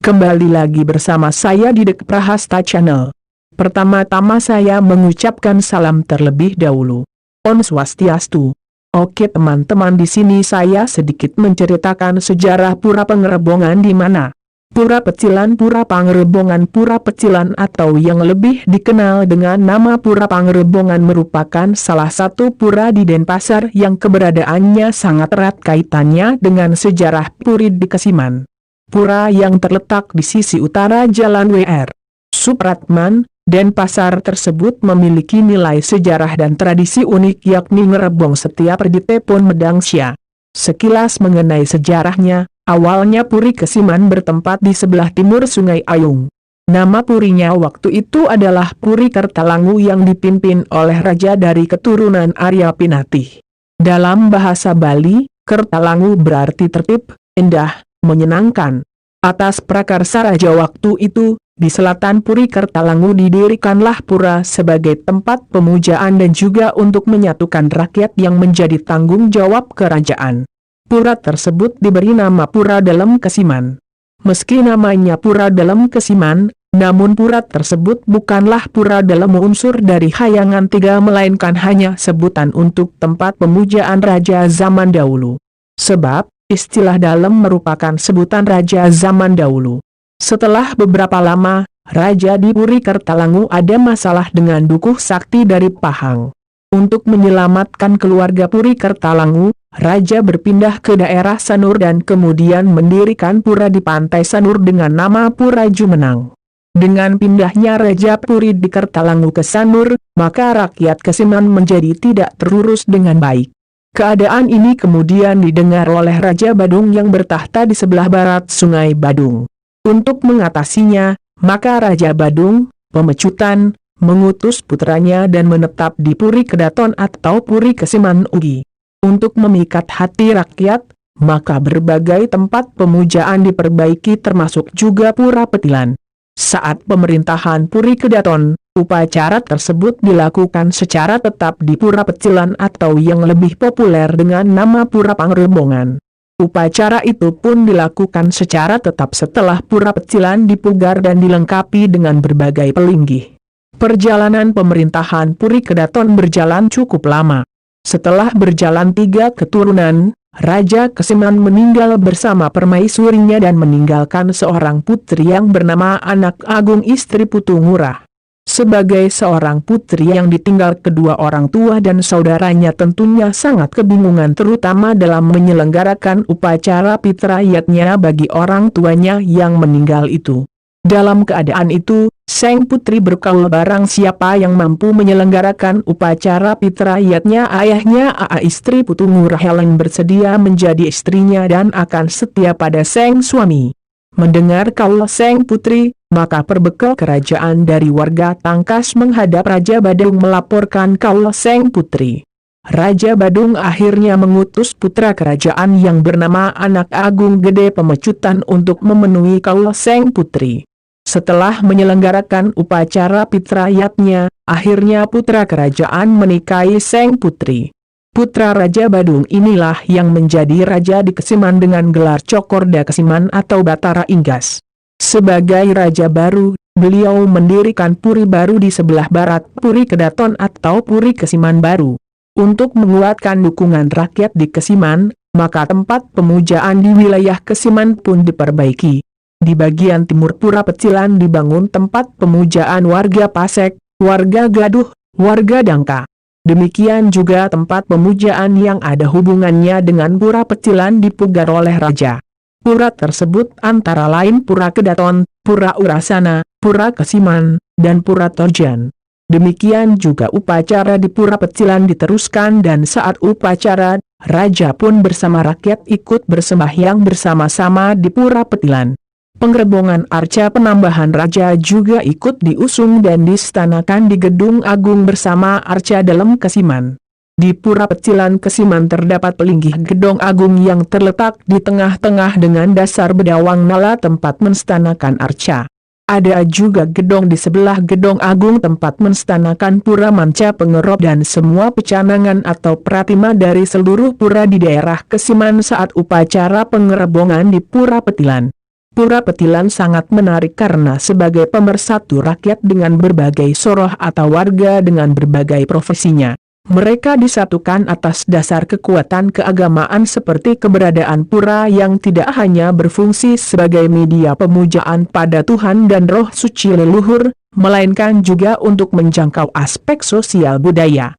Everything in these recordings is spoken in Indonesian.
Kembali lagi bersama saya di Dek Prahasta Channel. Pertama-tama saya mengucapkan salam terlebih dahulu. Om Swastiastu. Oke teman-teman, di sini saya sedikit menceritakan sejarah Pura Pangrebongan, di mana Pura Pecilan, Pura Pangrebongan, Pura Pecilan atau yang lebih dikenal dengan nama Pura Pangrebongan merupakan salah satu pura di Denpasar yang keberadaannya sangat erat kaitannya dengan sejarah Puri di Kesiman. Pura yang terletak di sisi utara Jalan W.R. Supratman, Denpasar tersebut memiliki nilai sejarah dan tradisi unik, yakni ngerebong setiap perditepun Medangsya. Sekilas mengenai sejarahnya, awalnya Puri Kesiman bertempat di sebelah timur Sungai Ayung. Nama purinya waktu itu adalah Puri Kertalangu yang dipimpin oleh raja dari keturunan Arya Pinatih. Dalam bahasa Bali, Kertalangu berarti tertib, indah, menyenangkan. Atas prakarsa raja waktu itu, di selatan Puri Kertalangu didirikanlah pura sebagai tempat pemujaan dan juga untuk menyatukan rakyat yang menjadi tanggung jawab kerajaan. Pura tersebut diberi nama Pura Dalem Kesiman. Meski namanya Pura Dalem Kesiman, namun pura tersebut bukanlah pura dalam unsur dari Hayangan Tiga, melainkan hanya sebutan untuk tempat pemujaan raja zaman dahulu. Sebab, istilah Dalem merupakan sebutan raja zaman dahulu. Setelah beberapa lama, raja di Puri Kertalangu ada masalah dengan dukuh sakti dari Pahang. Untuk menyelamatkan keluarga Puri Kertalangu, raja berpindah ke daerah Sanur dan kemudian mendirikan pura di pantai Sanur dengan nama Pura Jumenang. Dengan pindahnya Raja Puri di Kertalangu ke Sanur, maka rakyat Kesiman menjadi tidak terurus dengan baik. Keadaan ini kemudian didengar oleh Raja Badung yang bertahta di sebelah barat Sungai Badung. Untuk mengatasinya, maka Raja Badung, Pemecutan, mengutus putranya dan menetap di Puri Kedaton atau Puri Kesiman Ugi. Untuk memikat hati rakyat, maka berbagai tempat pemujaan diperbaiki termasuk juga Pura Petilan. Saat pemerintahan Puri Kedaton, upacara tersebut dilakukan secara tetap di Pura Pecilan atau yang lebih populer dengan nama Pura Pangrebongan. Upacara itu pun dilakukan secara tetap setelah Pura Pecilan dipugar dan dilengkapi dengan berbagai pelinggih. Perjalanan pemerintahan Puri Kedaton berjalan cukup lama. Setelah berjalan 3 keturunan, Raja Kesiman meninggal bersama permaisurinya dan meninggalkan seorang putri yang bernama Anak Agung, istri Putu Ngurah. Sebagai seorang putri yang ditinggal kedua orang tua dan saudaranya, tentunya sangat kebingungan terutama dalam menyelenggarakan upacara pitrayatnya bagi orang tuanya yang meninggal itu. Dalam keadaan itu, sang putri berkaul barang siapa yang mampu menyelenggarakan upacara pitrayatnya. Ayahnya Aa, istri Putu Ngurah Helen, bersedia menjadi istrinya dan akan setia pada sang suami. Mendengar kaul sang putri, maka perbekal kerajaan dari warga tangkas menghadap Raja Badung melaporkan kaul sang putri. Raja Badung akhirnya mengutus putra kerajaan yang bernama Anak Agung Gede Pemecutan untuk memenuhi kaul sang putri. Setelah menyelenggarakan upacara pitrayatnya, akhirnya putra kerajaan menikahi sang putri. Putra Raja Badung inilah yang menjadi raja di Kesiman dengan gelar Cokorda Kesiman atau Batara Inggas. Sebagai raja baru, beliau mendirikan puri baru di sebelah barat Puri Kedaton atau Puri Kesiman baru. Untuk menguatkan dukungan rakyat di Kesiman, maka tempat pemujaan di wilayah Kesiman pun diperbaiki. Di bagian timur Pura Pecilan dibangun tempat pemujaan warga Pasek, warga Gaduh, warga Dangka. Demikian juga tempat pemujaan yang ada hubungannya dengan Pura Pecilan dipugar oleh raja. Pura tersebut antara lain Pura Kedaton, Pura Urasana, Pura Kesiman, dan Pura Torjan. Demikian juga upacara di Pura Pecilan diteruskan dan saat upacara, raja pun bersama rakyat ikut bersembahyang bersama-sama di Pura Petilan. Pengrebongan arca penambahan raja juga ikut diusung dan distanakan di Gedung Agung bersama arca Dalem Kesiman. Di Pura Pecilan Kesiman terdapat pelinggih Gedong Agung yang terletak di tengah-tengah dengan dasar bedawang nala tempat menstanakan arca. Ada juga gedong di sebelah Gedong Agung tempat menstanakan Pura Manca Pengerop dan semua pecanangan atau pratima dari seluruh pura di daerah Kesiman saat upacara pengrebongan di Pura Petilan. Pura Petilan sangat menarik karena sebagai pemersatu rakyat dengan berbagai soroh atau warga dengan berbagai profesinya, mereka disatukan atas dasar kekuatan keagamaan seperti keberadaan pura yang tidak hanya berfungsi sebagai media pemujaan pada Tuhan dan roh suci leluhur, melainkan juga untuk menjangkau aspek sosial budaya.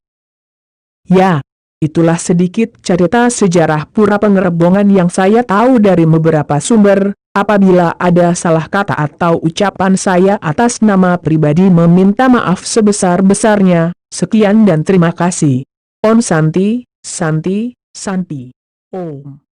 Ya, itulah sedikit cerita sejarah Pura Pengerebongan yang saya tahu dari beberapa sumber. Apabila ada salah kata atau ucapan, saya atas nama pribadi meminta maaf sebesar-besarnya. Sekian dan terima kasih. Om Santi, Santi, Santi. Om.